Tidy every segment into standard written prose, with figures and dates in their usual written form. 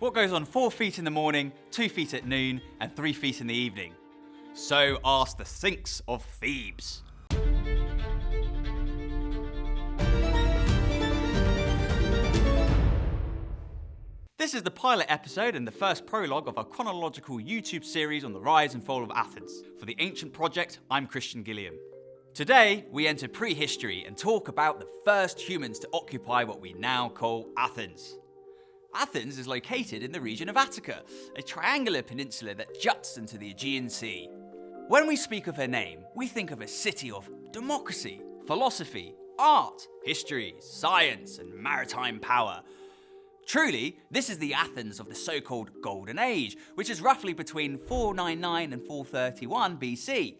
What goes on 4 feet in the morning, 2 feet at noon, and 3 feet in the evening? So asked the Sphinx of Thebes. This is the pilot episode and the first prologue of our chronological YouTube series on the rise and fall of Athens. For the Ancient Project, I'm Christian Gilliam. Today, we enter prehistory and talk about the first humans to occupy what we now call Athens. Athens is located in the region of Attica, a triangular peninsula that juts into the Aegean Sea. When we speak of her name, we think of a city of democracy, philosophy, art, history, science, and maritime power. Truly, this is the Athens of the so-called Golden Age, which is roughly between 499 and 431 BC.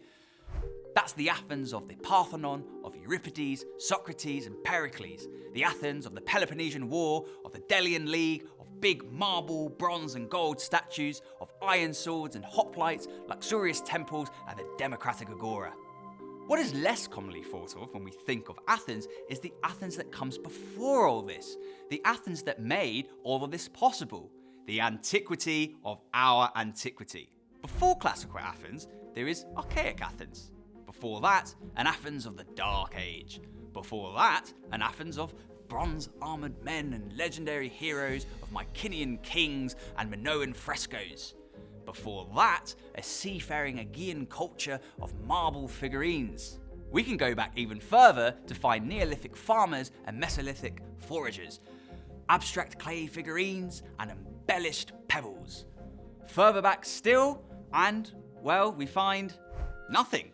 That's the Athens of the Parthenon, of Euripides, Socrates, and Pericles. The Athens of the Peloponnesian War, of the Delian League, of big marble, bronze, and gold statues, of iron swords and hoplites, luxurious temples, and the democratic agora. What is less commonly thought of when we think of Athens is the Athens that comes before all this, the Athens that made all of this possible, the antiquity of our antiquity. Before classical Athens, there is archaic Athens. Before that, an Athens of the Dark Age. Before that, an Athens of bronze-armoured men and legendary heroes, of Mycenaean kings and Minoan frescoes. Before that, a seafaring Aegean culture of marble figurines. We can go back even further to find Neolithic farmers and Mesolithic foragers, abstract clay figurines and embellished pebbles. Further back still, and, well, we find nothing.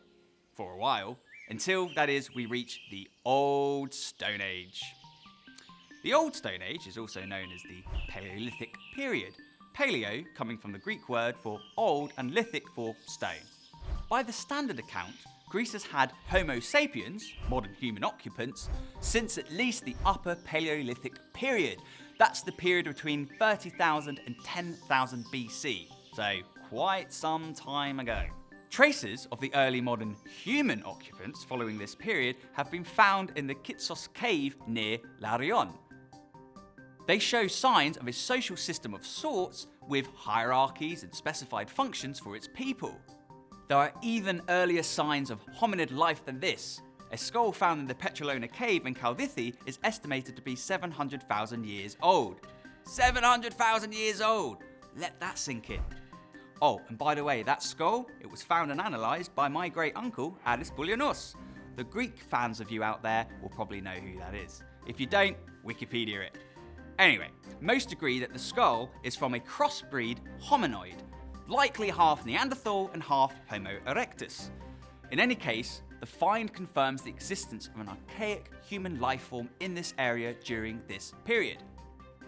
For a while, until, that is, we reach the Old Stone Age. The Old Stone Age is also known as the Paleolithic period, paleo coming from the Greek word for old and lithic for stone. By the standard account, Greece has had Homo sapiens, modern human occupants, since at least the Upper Paleolithic period. That's the period between 30,000 and 10,000 BC, so quite some time ago. Traces of the early modern human occupants following this period have been found in the Kitsos cave near Larion. They show signs of a social system of sorts with hierarchies and specified functions for its people. There are even earlier signs of hominid life than this. A skull found in the Petrolona cave in Chaldithi is estimated to be 700,000 years old. 700,000 years old! Let that sink in. Oh, and by the way, that skull, it was found and analysed by my great-uncle, Aris Boulianos. The Greek fans of you out there will probably know who that is. If you don't, Wikipedia it. Anyway, most agree that the skull is from a crossbreed hominoid, likely half Neanderthal and half Homo erectus. In any case, the find confirms the existence of an archaic human life form in this area during this period.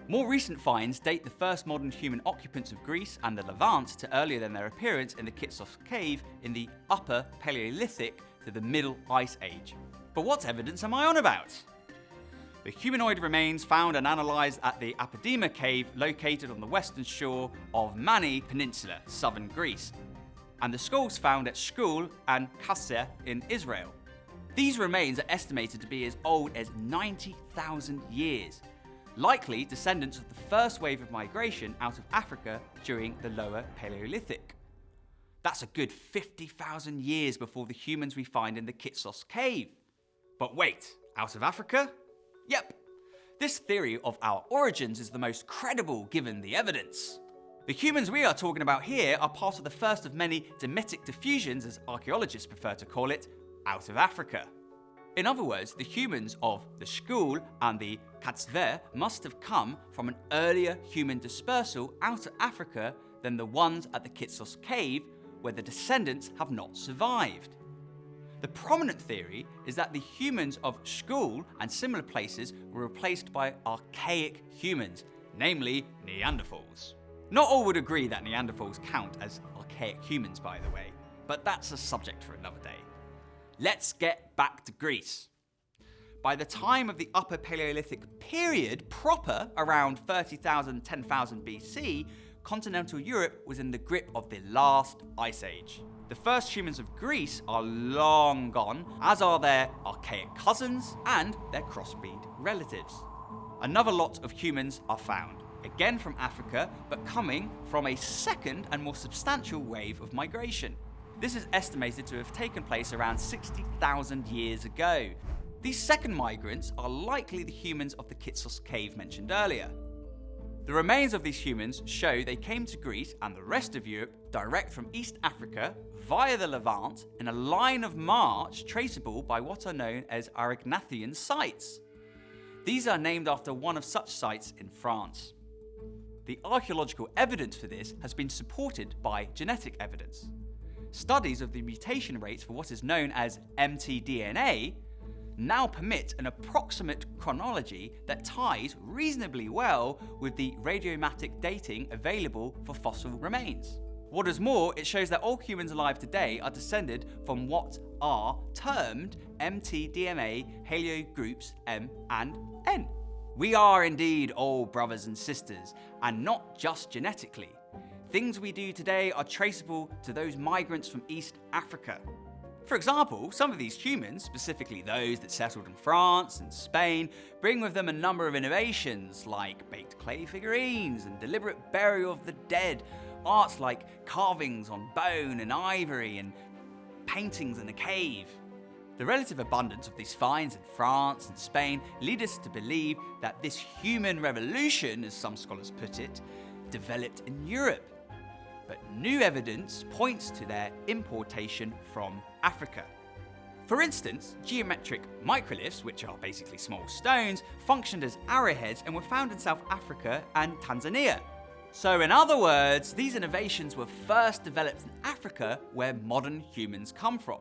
More recent finds date the first modern human occupants of Greece and the Levant to earlier than their appearance in the Kitsos cave in the Upper Paleolithic to the Middle Ice Age. But what evidence am I on about? The humanoid remains found and analysed at the Apodema cave located on the western shore of Mani Peninsula, southern Greece, and the skulls found at Shkul and Qasr in Israel. These remains are estimated to be as old as 90,000 years. Likely descendants of the first wave of migration out of Africa during the Lower Paleolithic. That's a good 50,000 years before the humans we find in the Kitsos cave. But wait, out of Africa? Yep. This theory of our origins is the most credible given the evidence. The humans we are talking about here are part of the first of many Demetic diffusions, as archaeologists prefer to call it, out of Africa. In other words, the humans of the Shkul and the Qasr must have come from an earlier human dispersal out of Africa than the ones at the Kitsos cave, where the descendants have not survived. The prominent theory is that the humans of Shkul and similar places were replaced by archaic humans, namely Neanderthals. Not all would agree that Neanderthals count as archaic humans, by the way, but that's a subject for another day. Let's get back to Greece. By the time of the Upper Paleolithic period proper, around 30,000, 10,000 BC, continental Europe was in the grip of the last ice age. The first humans of Greece are long gone, as are their archaic cousins and their crossbreed relatives. Another lot of humans are found. again from Africa, but coming from a second and more substantial wave of migration. This is estimated to have taken place around 60,000 years ago. These second migrants are likely the humans of the Kitsos cave mentioned earlier. The remains of these humans show they came to Greece and the rest of Europe direct from East Africa via the Levant in a line of march traceable by what are known as Aurignacian sites. These are named after one of such sites in France. The archaeological evidence for this has been supported by genetic evidence. Studies of the mutation rates for what is known as mtDNA now permit an approximate chronology that ties reasonably well with the radiomatic dating available for fossil remains. What is more, it shows that all humans alive today are descended from what are termed mtDNA haplogroups M and N. We are indeed all brothers and sisters, and not just genetically. Things we do today are traceable to those migrants from East Africa. For example, some of these humans, specifically those that settled in France and Spain, bring with them a number of innovations like baked clay figurines and deliberate burial of the dead, arts like carvings on bone and ivory, and paintings in a cave. The relative abundance of these finds in France and Spain lead us to believe that this human revolution, as some scholars put it, developed in Europe. But new evidence points to their importation from Africa. For instance, geometric microliths, which are basically small stones, functioned as arrowheads and were found in South Africa and Tanzania. So in other words, these innovations were first developed in Africa, where modern humans come from.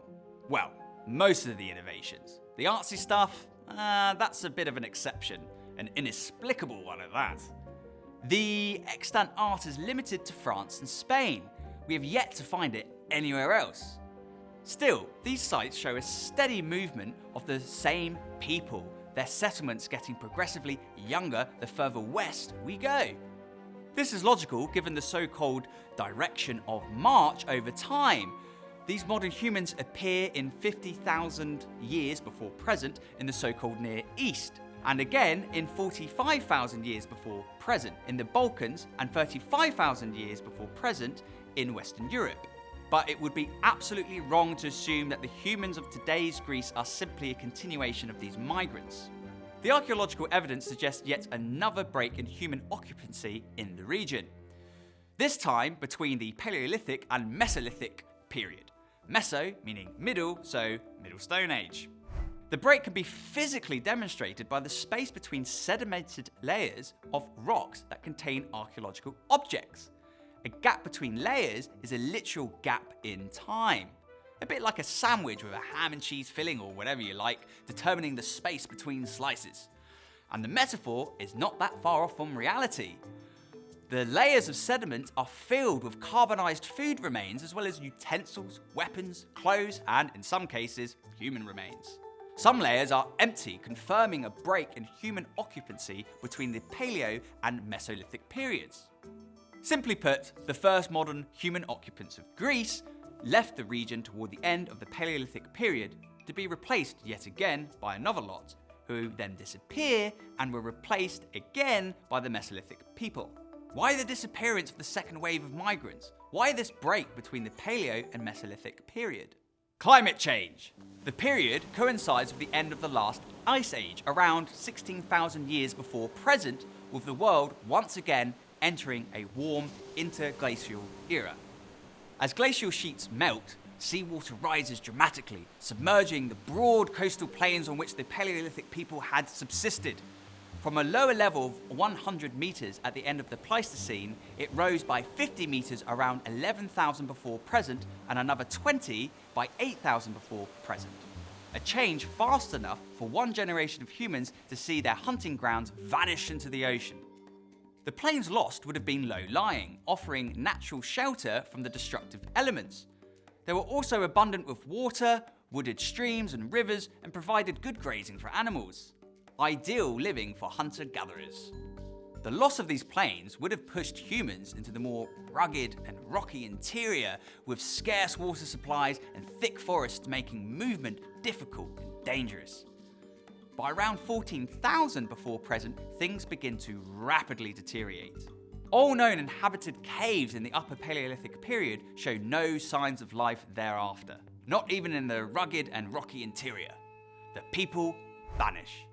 Well, most of the innovations. The artsy stuff, that's a bit of an exception, an inexplicable one at that. The extant art is limited to France and Spain. We have yet to find it anywhere else. Still, these sites show a steady movement of the same people, their settlements getting progressively younger the further west we go. This is logical given the so-called direction of march over time. These modern humans appear in 50,000 years before present in the so-called Near East, and again in 45,000 years before present in the Balkans and 35,000 years before present in Western Europe. But it would be absolutely wrong to assume that the humans of today's Greece are simply a continuation of these migrants. The archaeological evidence suggests yet another break in human occupancy in the region. This time between the Paleolithic and Mesolithic period. Meso meaning middle, so Middle Stone Age. The break can be physically demonstrated by the space between sedimented layers of rocks that contain archaeological objects. A gap between layers is a literal gap in time. A bit like a sandwich with a ham and cheese filling or whatever you like, determining the space between slices. And the metaphor is not that far off from reality. The layers of sediment are filled with carbonized food remains as well as utensils, weapons, clothes, and in some cases, human remains. Some layers are empty, confirming a break in human occupancy between the Paleo and Mesolithic periods. Simply put, the first modern human occupants of Greece left the region toward the end of the Paleolithic period to be replaced yet again by another lot, who then disappear and were replaced again by the Mesolithic people. Why the disappearance of the second wave of migrants? Why this break between the Paleo and Mesolithic period? Climate change. The period coincides with the end of the last ice age, around 16,000 years before present, with the world once again entering a warm interglacial era. As glacial sheets melt, seawater rises dramatically, submerging the broad coastal plains on which the Paleolithic people had subsisted. From a lower level of 100 meters at the end of the Pleistocene, it rose by 50 meters around 11,000 before present and another 20 by 8,000 before present. A change fast enough for one generation of humans to see their hunting grounds vanish into the ocean. The plains lost would have been low-lying, offering natural shelter from the destructive elements. They were also abundant with water, wooded streams and rivers, and provided good grazing for animals. Ideal living for hunter-gatherers. The loss of these plains would have pushed humans into the more rugged and rocky interior, with scarce water supplies and thick forests making movement difficult and dangerous. by around 14,000 before present, things begin to rapidly deteriorate. All known inhabited caves in the Upper Paleolithic period show no signs of life thereafter, not even in the rugged and rocky interior. The people vanish.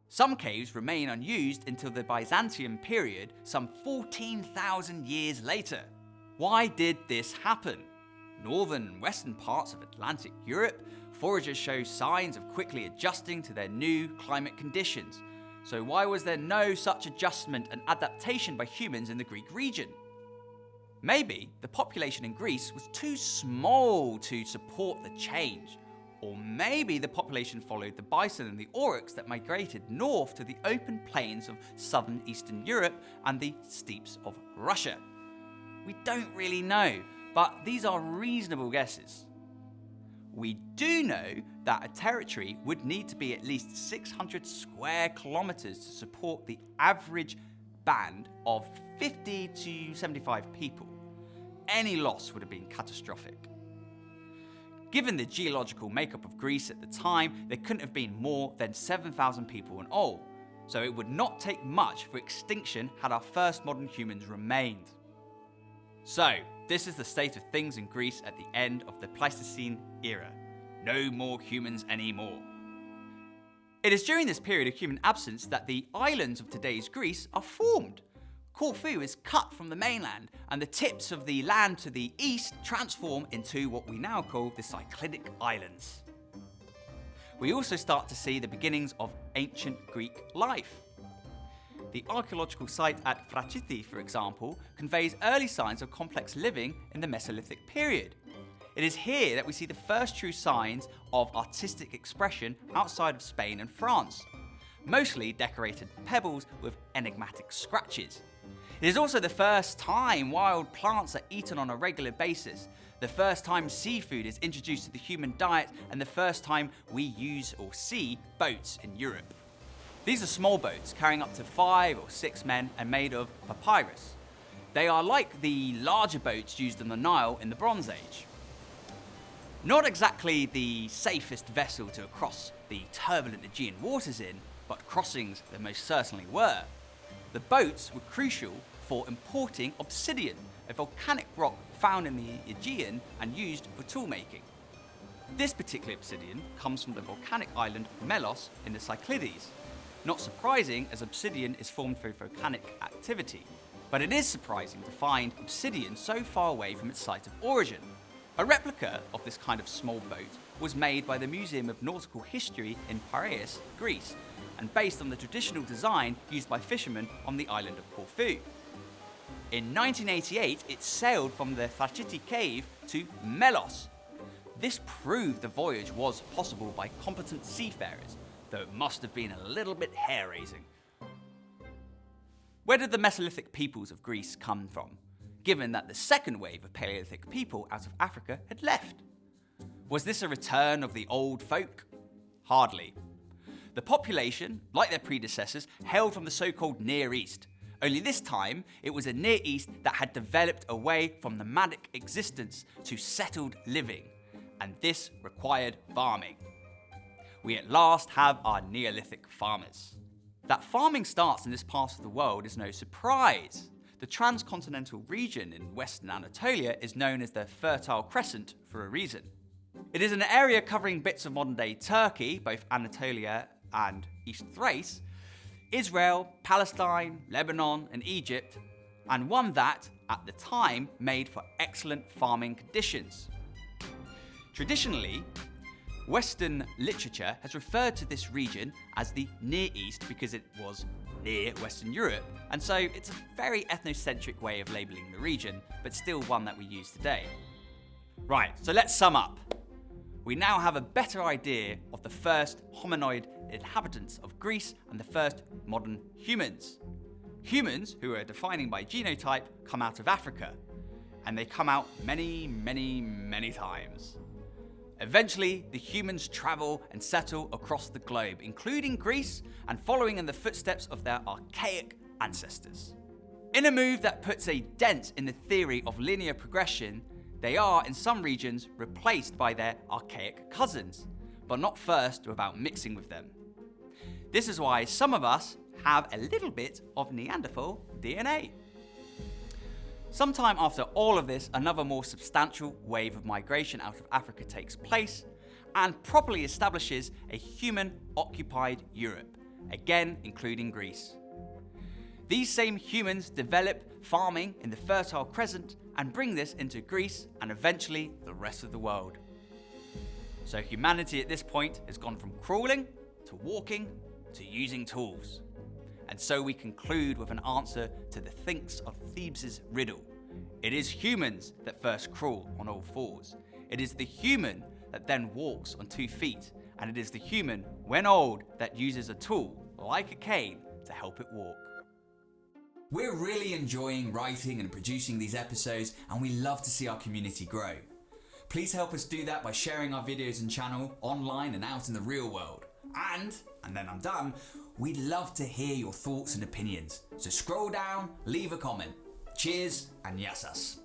Some caves remain unused until the Byzantium period, some 14,000 years later. Why did this happen? Northern and western parts of Atlantic Europe, foragers show signs of quickly adjusting to their new climate conditions. So why was there no such adjustment and adaptation by humans in the Greek region? Maybe the population in Greece was too small to support the change. Or maybe the population followed the bison and the aurochs that migrated north to the open plains of southern Eastern Europe and the steppes of Russia. We don't really know, but these are reasonable guesses. We do know that a territory would need to be at least 600 square kilometers to support the average band of 50 to 75 people. Any loss would have been catastrophic. Given the geological makeup of Greece at the time, there couldn't have been more than 7,000 people in all, so it would not take much for extinction had our first modern humans remained. So, this is the state of things in Greece at the end of the Pleistocene era. No more humans anymore. It is during this period of human absence that the islands of today's Greece are formed. Corfu is cut from the mainland, and the tips of the land to the east transform into what we now call the Cycladic Islands. We also start to see the beginnings of ancient Greek life. The archaeological site at Frachiti, for example, conveys early signs of complex living in the Mesolithic period. It is here that we see the first true signs of artistic expression outside of Spain and France, mostly decorated pebbles with enigmatic scratches. It is also the first time wild plants are eaten on a regular basis, the first time seafood is introduced to the human diet, and the first time we use or see boats in Europe. These are small boats carrying up to 5 or 6 men and made of papyrus. They are like the larger boats used in the Nile in the Bronze Age. Not exactly the safest vessel to cross the turbulent Aegean waters in, but crossings there most certainly were. The boats were crucial for importing obsidian, a volcanic rock found in the Aegean and used for tool making. This particular obsidian comes from the volcanic island Melos in the Cyclades. Not surprising, as obsidian is formed through volcanic activity. But it is surprising to find obsidian so far away from its site of origin. A replica of this kind of small boat was made by the Museum of Nautical History in Piraeus, Greece, and based on the traditional design used by fishermen on the island of Corfu. In 1988, it sailed from the Frachiti cave to Melos. This proved the voyage was possible by competent seafarers, though it must have been a little bit hair-raising. Where did the Mesolithic peoples of Greece come from, given that the second wave of Paleolithic people out of Africa had left? Was this a return of the old folk? Hardly. The population, like their predecessors, hailed from the so-called Near East. Only this time, it was a Near East that had developed away from nomadic existence to settled living, and this required farming. We at last have our Neolithic farmers. That farming starts in this part of the world is no surprise. The transcontinental region in Western Anatolia is known as the Fertile Crescent for a reason. It is an area covering bits of modern-day Turkey, both Anatolia and East Thrace, Israel, Palestine, Lebanon, and Egypt, and one that, at the time, made for excellent farming conditions. Traditionally, Western literature has referred to this region as the Near East because it was near Western Europe, and so it's a very ethnocentric way of labelling the region, but still one that we use today. Right, so let's sum up. We now have a better idea of the first hominoid inhabitants of Greece and the first modern humans. Humans, who are defining by genotype, come out of Africa, and they come out many, many, many times. Eventually, the humans travel and settle across the globe, including Greece, and following in the footsteps of their archaic ancestors. In a move that puts a dent in the theory of linear progression, they are, in some regions, replaced by their archaic cousins. but not first without mixing with them. This is why some of us have a little bit of Neanderthal DNA. Sometime after all of this, another more substantial wave of migration out of Africa takes place and properly establishes a human-occupied Europe, again including Greece. These same humans develop farming in the Fertile Crescent and bring this into Greece and eventually the rest of the world. So humanity at this point has gone from crawling to walking to using tools. And so we conclude with an answer to the Sphinx of Thebes' riddle. It is humans that first crawl on all fours. It is the human that then walks on 2 feet. And it is the human, when old, that uses a tool, like a cane, to help it walk. We're really enjoying writing and producing these episodes, and we love to see our community grow. Please help us do that by sharing our videos and channel online and out in the real world. And then I'm done, we'd love to hear your thoughts and opinions. So scroll down, leave a comment. Cheers and yassas.